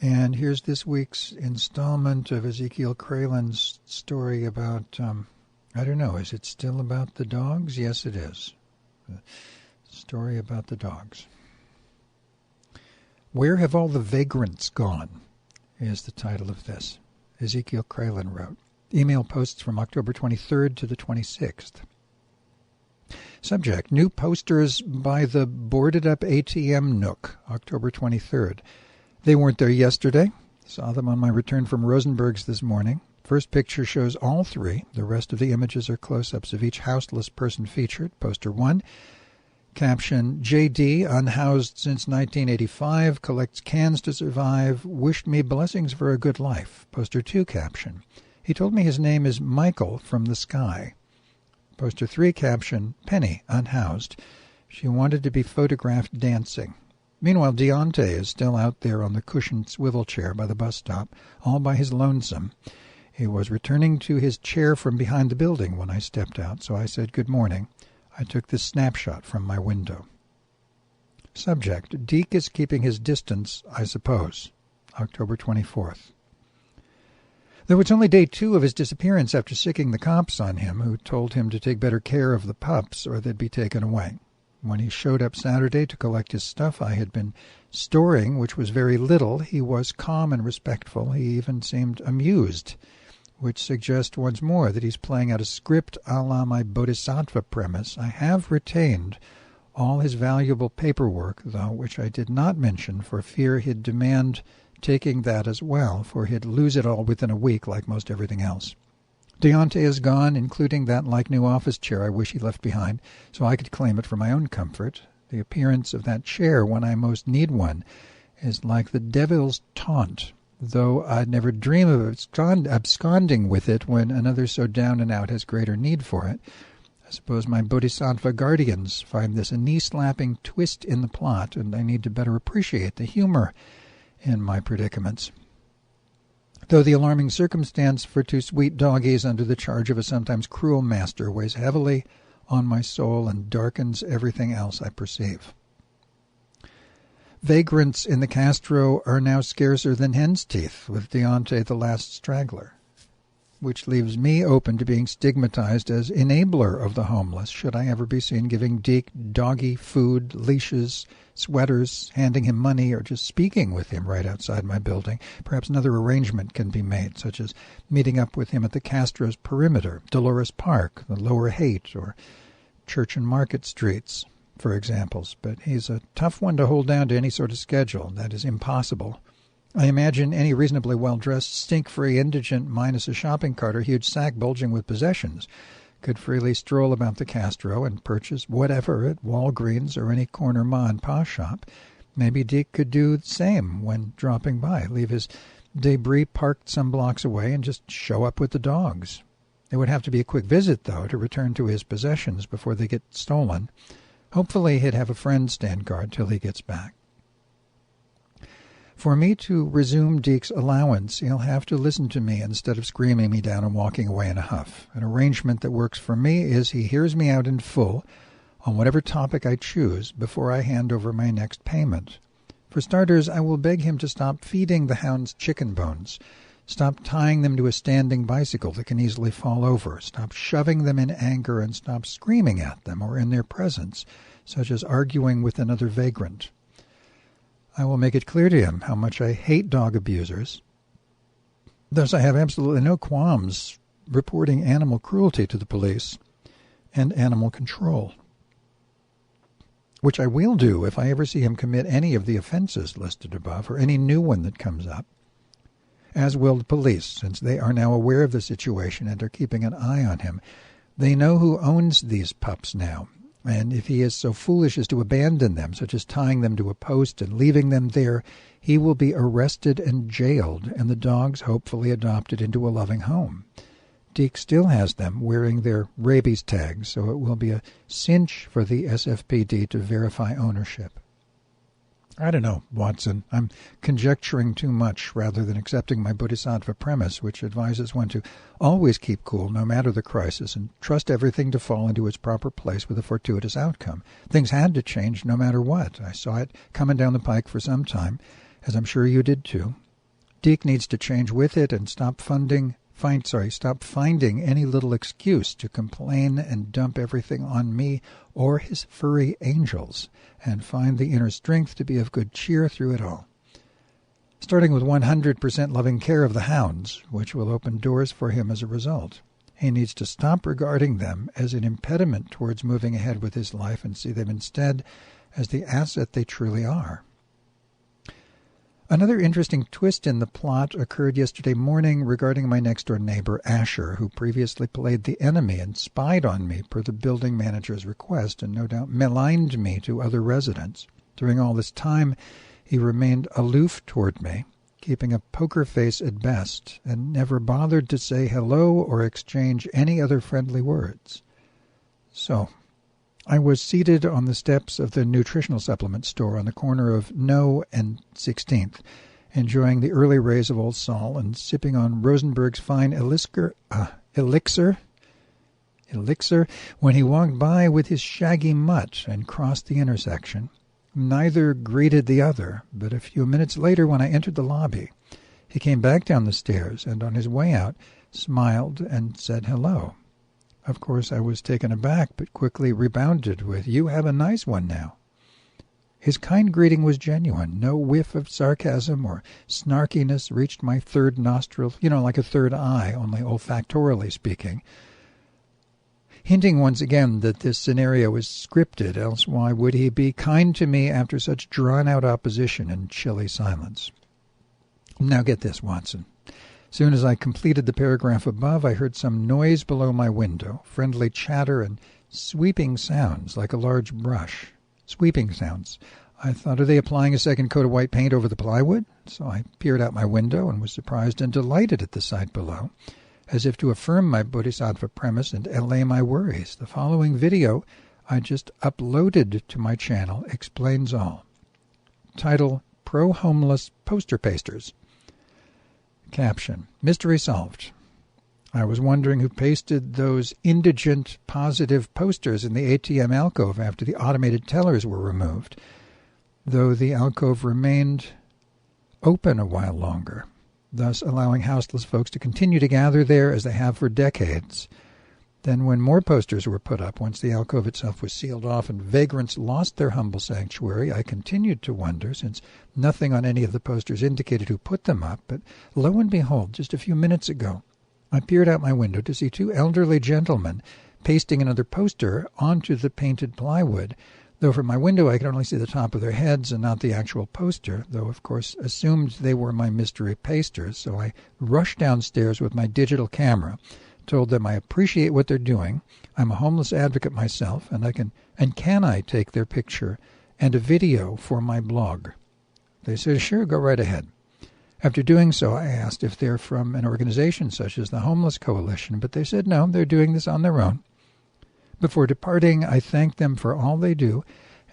And here's this week's installment of Ezekiel Kralen's story about, I don't know, is it still about the dogs? Yes, it is. The story about the dogs. Where Have All the Vagrants Gone? Is the title of this. Ezekiel Kralen wrote. Email posts from October 23rd to the 26th. Subject, new posters by the boarded-up ATM Nook, October 23rd. They weren't there yesterday. Saw them on my return from Rosenberg's this morning. First picture shows all three. The rest of the images are close-ups of each houseless person featured. Poster 1. Caption, J.D., unhoused since 1985, collects cans to survive, wished me blessings for a good life. Poster 2 caption, he told me his name is Michael from the sky. Poster 3 caption, Penny, unhoused. She wanted to be photographed dancing. Meanwhile, Deontay is still out there on the cushioned swivel chair by the bus stop, all by his lonesome. He was returning to his chair from behind the building when I stepped out, so I said good morning. I took this snapshot from my window. Subject, Deke is keeping his distance, I suppose. October 24th. Though it's only day 2 of his disappearance after sicking the cops on him, who told him to take better care of the pups or they'd be taken away. When he showed up Saturday to collect his stuff I had been storing, which was very little, he was calm and respectful. He even seemed amused, which suggests once more that he's playing out a script a la my Bodhisattva premise. I have retained all his valuable paperwork, though, which I did not mention for fear he'd demand taking that as well, for he'd lose it all within a week like most everything else. Deontay is gone, including that like new office chair I wish he left behind, so I could claim it for my own comfort. The appearance of that chair when I most need one is like the devil's taunt, though I'd never dream of absconding with it when another so down and out has greater need for it. I suppose my Bodhisattva guardians find this a knee-slapping twist in the plot, and I need to better appreciate the humor in my predicaments. Though the alarming circumstance for 2 sweet doggies under the charge of a sometimes cruel master weighs heavily on my soul and darkens everything else I perceive. Vagrants in the Castro are now scarcer than hen's teeth, with Deontay the last straggler, which leaves me open to being stigmatized as enabler of the homeless should I ever be seen giving Deke doggy food, leashes, sweaters, handing him money, or just speaking with him right outside my building. Perhaps another arrangement can be made, such as meeting up with him at the Castro's perimeter, Dolores Park, the Lower Haight, or Church and Market Streets, for examples. But he's a tough one to hold down to any sort of schedule. That is impossible. I imagine any reasonably well-dressed, stink-free indigent minus a shopping cart or huge sack bulging with possessions could freely stroll about the Castro and purchase whatever at Walgreens or any corner ma-and-pa shop. Maybe Deke could do the same when dropping by, leave his debris parked some blocks away and just show up with the dogs. It would have to be a quick visit, though, to return to his possessions before they get stolen. Hopefully he'd have a friend stand guard till he gets back. For me to resume Deke's allowance, he'll have to listen to me instead of screaming me down and walking away in a huff. An arrangement that works for me is he hears me out in full on whatever topic I choose before I hand over my next payment. For starters, I will beg him to stop feeding the hounds chicken bones, stop tying them to a standing bicycle that can easily fall over, stop shoving them in anger, and stop screaming at them or in their presence, such as arguing with another vagrant. I will make it clear to him how much I hate dog abusers. Thus, I have absolutely no qualms reporting animal cruelty to the police and animal control, which I will do if I ever see him commit any of the offenses listed above or any new one that comes up, as will the police, since they are now aware of the situation and are keeping an eye on him. They know who owns these pups now, and if he is so foolish as to abandon them, such as tying them to a post and leaving them there, he will be arrested and jailed, and the dogs hopefully adopted into a loving home. Deke still has them wearing their rabies tags, so it will be a cinch for the SFPD to verify ownership. I don't know, Watson. I'm conjecturing too much rather than accepting my Bodhisattva premise, which advises one to always keep cool no matter the crisis and trust everything to fall into its proper place with a fortuitous outcome. Things had to change no matter what. I saw it coming down the pike for some time, as I'm sure you did too. Deke needs to change with it and stop finding any little excuse to complain and dump everything on me or his furry angels, and find the inner strength to be of good cheer through it all. Starting with 100% loving care of the hounds, which will open doors for him as a result. He needs to stop regarding them as an impediment towards moving ahead with his life and see them instead as the asset they truly are. Another interesting twist in the plot occurred yesterday morning regarding my next-door neighbor, Asher, who previously played the enemy and spied on me per the building manager's request and no doubt maligned me to other residents. During all this time, he remained aloof toward me, keeping a poker face at best, and never bothered to say hello or exchange any other friendly words. So, I was seated on the steps of the nutritional supplement store on the corner of No and 16th, enjoying the early rays of Old Sol and sipping on Rosenberg's fine elixir, when he walked by with his shaggy mutt and crossed the intersection. Neither greeted the other, but a few minutes later when I entered the lobby, he came back down the stairs and on his way out smiled and said hello. Of course, I was taken aback, but quickly rebounded with, "You have a nice one now." His kind greeting was genuine. No whiff of sarcasm or snarkiness reached my third nostril, like a third eye, only olfactorily speaking, hinting once again that this scenario is scripted, else why would he be kind to me after such drawn-out opposition and chilly silence? Now get this, Watson. Soon as I completed the paragraph above, I heard some noise below my window, friendly chatter and sweeping sounds like a large brush. Sweeping sounds. I thought, are they applying a second coat of white paint over the plywood? So I peered out my window and was surprised and delighted at the sight below, as if to affirm my bodhisattva premise and allay my worries. The following video I just uploaded to my channel explains all. Title, Pro-Homeless Poster Pasters. Caption, mystery solved. I was wondering who pasted those indigent positive posters in the ATM alcove after the automated tellers were removed, though the alcove remained open a while longer, thus allowing houseless folks to continue to gather there as they have for decades. Then when more posters were put up, once the alcove itself was sealed off and vagrants lost their humble sanctuary, I continued to wonder, since nothing on any of the posters indicated who put them up, but lo and behold, just a few minutes ago, I peered out my window to see two elderly gentlemen pasting another poster onto the painted plywood, though from my window I could only see the top of their heads and not the actual poster, though of course assumed they were my mystery pasters, so I rushed downstairs with my digital camera, told them I appreciate what they're doing. I'm a homeless advocate myself, and can I take their picture and a video for my blog? They said, sure, go right ahead. After doing so, I asked if they're from an organization such as the Homeless Coalition, but they said no, they're doing this on their own. Before departing, I thanked them for all they do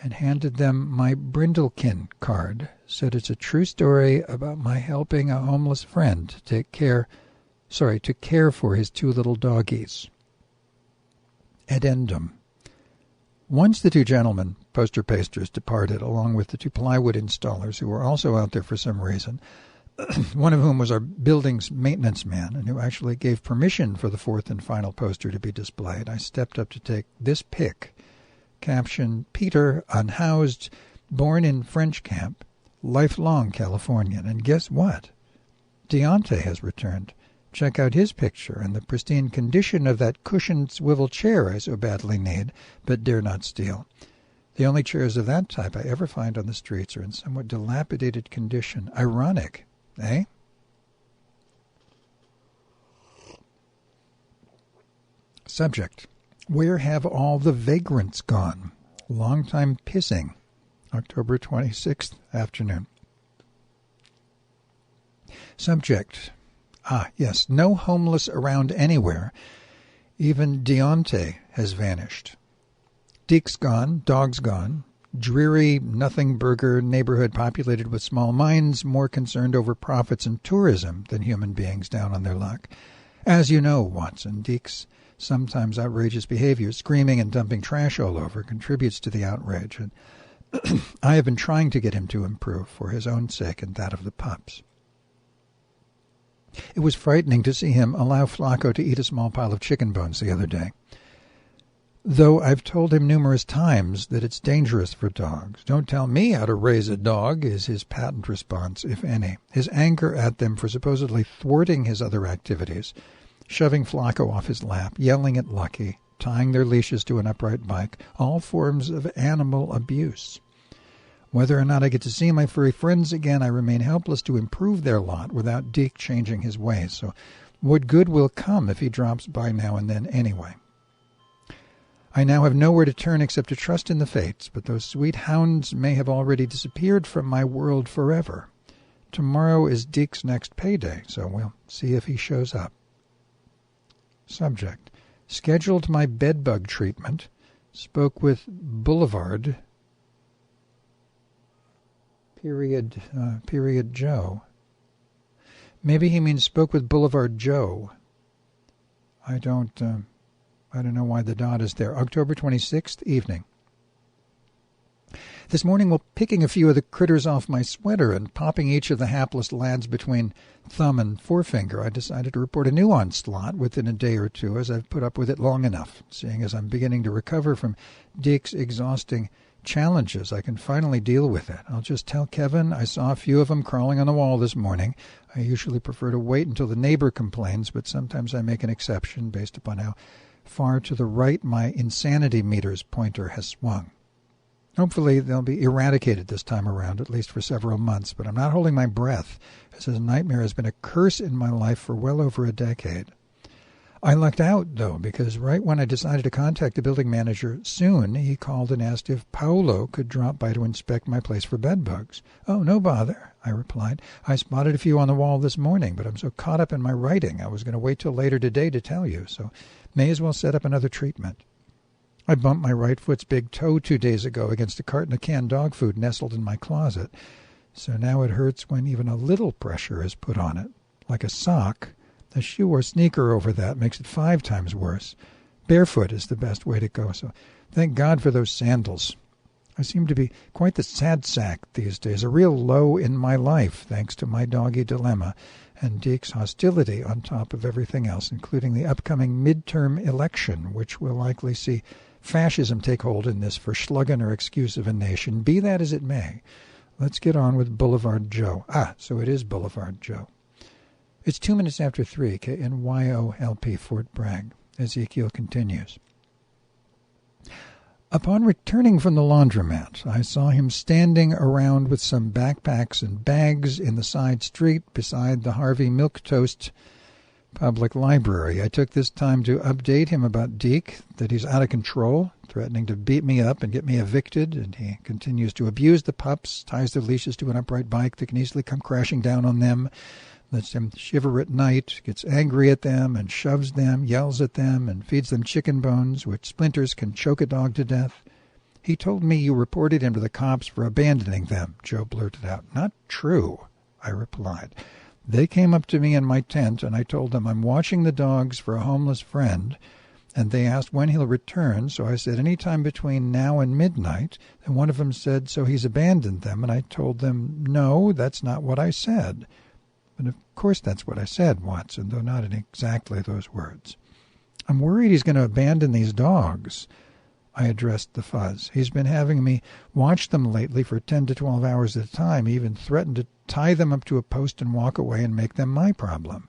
and handed them my Brindlekin card, said it's a true story about my helping a homeless friend to care for his two little doggies. Addendum. Once the two gentlemen, poster pasters, departed, along with the two plywood installers who were also out there for some reason, one of whom was our building's maintenance man and who actually gave permission for the fourth and final poster to be displayed, I stepped up to take this pic. Caption, Peter, unhoused, born in French camp, lifelong Californian. And guess what? Deontay has returned. Check out his picture and the pristine condition of that cushioned swivel chair I so badly need, but dare not steal. The only chairs of that type I ever find on the streets are in somewhat dilapidated condition. Ironic, eh? Subject. Where have all the vagrants gone? Long time pissing. October 26th, afternoon. Subject. Yes, no homeless around anywhere. Even Deontay has vanished. Deke's gone, dog's gone. Dreary, nothing-burger neighborhood populated with small minds, more concerned over profits and tourism than human beings down on their luck. As you know, Watson, Deke's sometimes outrageous behavior, screaming and dumping trash all over, contributes to the outrage, and I have been trying to get him to improve for his own sake and that of the pups. It was frightening to see him allow Flacco to eat a small pile of chicken bones the other day. Though I've told him numerous times that it's dangerous for dogs. Don't tell me how to raise a dog, is his patent response, if any. His anger at them for supposedly thwarting his other activities, shoving Flacco off his lap, yelling at Lucky, tying their leashes to an upright bike, all forms of animal abuse. Whether or not I get to see my furry friends again, I remain helpless to improve their lot without Deke changing his ways. So what good will come if he drops by now and then anyway? I now have nowhere to turn except to trust in the fates, but those sweet hounds may have already disappeared from my world forever. Tomorrow is Deke's next payday, so we'll see if he shows up. Subject: scheduled my bedbug treatment. Spoke with Boulevard. Period Joe. Maybe he means spoke with Boulevard Joe. I don't know why the dot is there. October 26th, evening. This morning, while picking a few of the critters off my sweater and popping each of the hapless lads between thumb and forefinger, I decided to report a new onslaught within a day or two, as I've put up with it long enough. Seeing as I'm beginning to recover from Deke's exhausting challenges, I can finally deal with it. I'll just tell Kevin I saw a few of them crawling on the wall this morning. I usually prefer to wait until the neighbor complains, but sometimes I make an exception based upon how far to the right my insanity meter's pointer has swung. Hopefully they'll be eradicated this time around, at least for several months, but I'm not holding my breath, as his nightmare has been a curse in my life for well over a decade. I lucked out, though, because right when I decided to contact the building manager soon, he called and asked if Paolo could drop by to inspect my place for bedbugs. "Oh, no bother," I replied. "I spotted a few on the wall this morning, but I'm so caught up in my writing I was going to wait till later today to tell you, so may as well set up another treatment." I bumped my right foot's big toe 2 days ago against a carton of canned dog food nestled in my closet, so now it hurts when even a little pressure is put on it, like a sock. A shoe or sneaker over that makes it 5 times worse. Barefoot is the best way to go, so thank God for those sandals. I seem to be quite the sad sack these days, a real low in my life, thanks to my doggy dilemma and Deke's hostility on top of everything else, including the upcoming midterm election, which will likely see fascism take hold in this verschluggen or excuse of a nation. Be that as it may, let's get on with Boulevard Joe. So it is Boulevard Joe. It's 2 minutes after 3, KNYO LP, Fort Bragg. Ezekiel continues. Upon returning from the laundromat, I saw him standing around with some backpacks and bags in the side street beside the Harvey Milquetoast Public Library. I took this time to update him about Deke, that he's out of control, threatening to beat me up and get me evicted, and he continues to abuse the pups, ties their leashes to an upright bike that can easily come crashing down on them, lets them shiver at night, gets angry at them and shoves them, yells at them, and feeds them chicken bones, which splinters can choke a dog to death. "He told me you reported him to the cops for abandoning them," Joe blurted out. "Not true," I replied. "They came up to me in my tent, and I told them I'm watching the dogs for a homeless friend, and they asked when he'll return, so I said any time between now and midnight, and one of them said, so he's abandoned them, and I told them, no, that's not what I said." And of course that's what I said, Watson, though not in exactly those words. "I'm worried he's going to abandon these dogs." I addressed the fuzz. "He's been having me watch them lately for 10 to 12 hours at a time. He even threatened to tie them up to a post and walk away and make them my problem.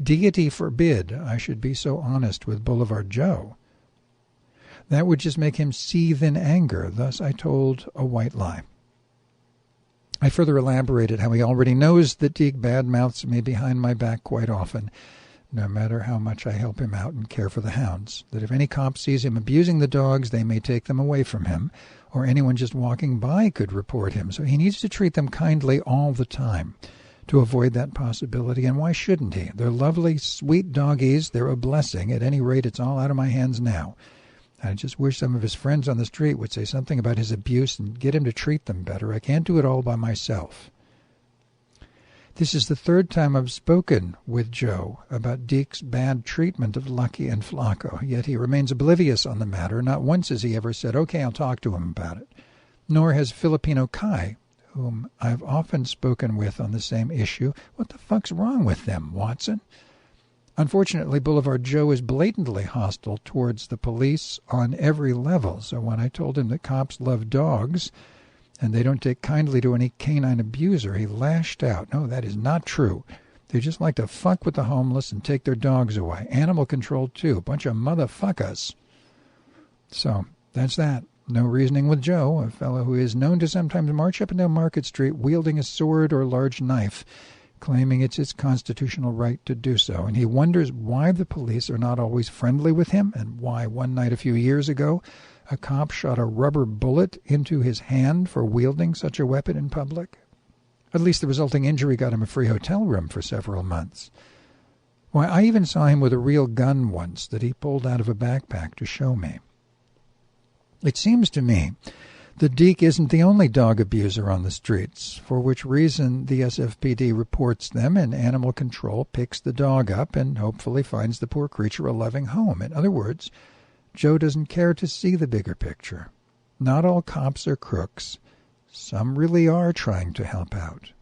Deity forbid I should be so honest with Boulevard Joe. That would just make him seethe in anger. Thus I told a white lie. I further elaborated how he already knows that Deke badmouths me behind my back quite often, no matter how much I help him out and care for the hounds, that if any cop sees him abusing the dogs, they may take them away from him, or anyone just walking by could report him, so he needs to treat them kindly all the time to avoid that possibility, and why shouldn't he? They're lovely, sweet doggies. They're a blessing. At any rate, it's all out of my hands now. I just wish some of his friends on the street would say something about his abuse and get him to treat them better. I can't do it all by myself. This is the third time I've spoken with Joe about Deke's bad treatment of Lucky and Flacco, yet he remains oblivious on the matter. Not once has he ever said, okay, I'll talk to him about it. Nor has Filipino Kai, whom I've often spoken with on the same issue. What the fuck's wrong with them, Watson? Unfortunately, Boulevard Joe is blatantly hostile towards the police on every level, so when I told him that cops love dogs and they don't take kindly to any canine abuser, he lashed out. No, that is not true. They just like to fuck with the homeless and take their dogs away. Animal control, too. Bunch of motherfuckers. So, that's that. No reasoning with Joe, a fellow who is known to sometimes march up and down Market Street wielding a sword or large knife, claiming it's his constitutional right to do so. And he wonders why the police are not always friendly with him and why one night a few years ago a cop shot a rubber bullet into his hand for wielding such a weapon in public. At least the resulting injury got him a free hotel room for several months. Why, I even saw him with a real gun once that he pulled out of a backpack to show me. It seems to me that Deke isn't the only dog abuser on the streets, for which reason the SFPD reports them and animal control picks the dog up and hopefully finds the poor creature a loving home. In other words, Joe doesn't care to see the bigger picture. Not all cops are crooks. Some really are trying to help out.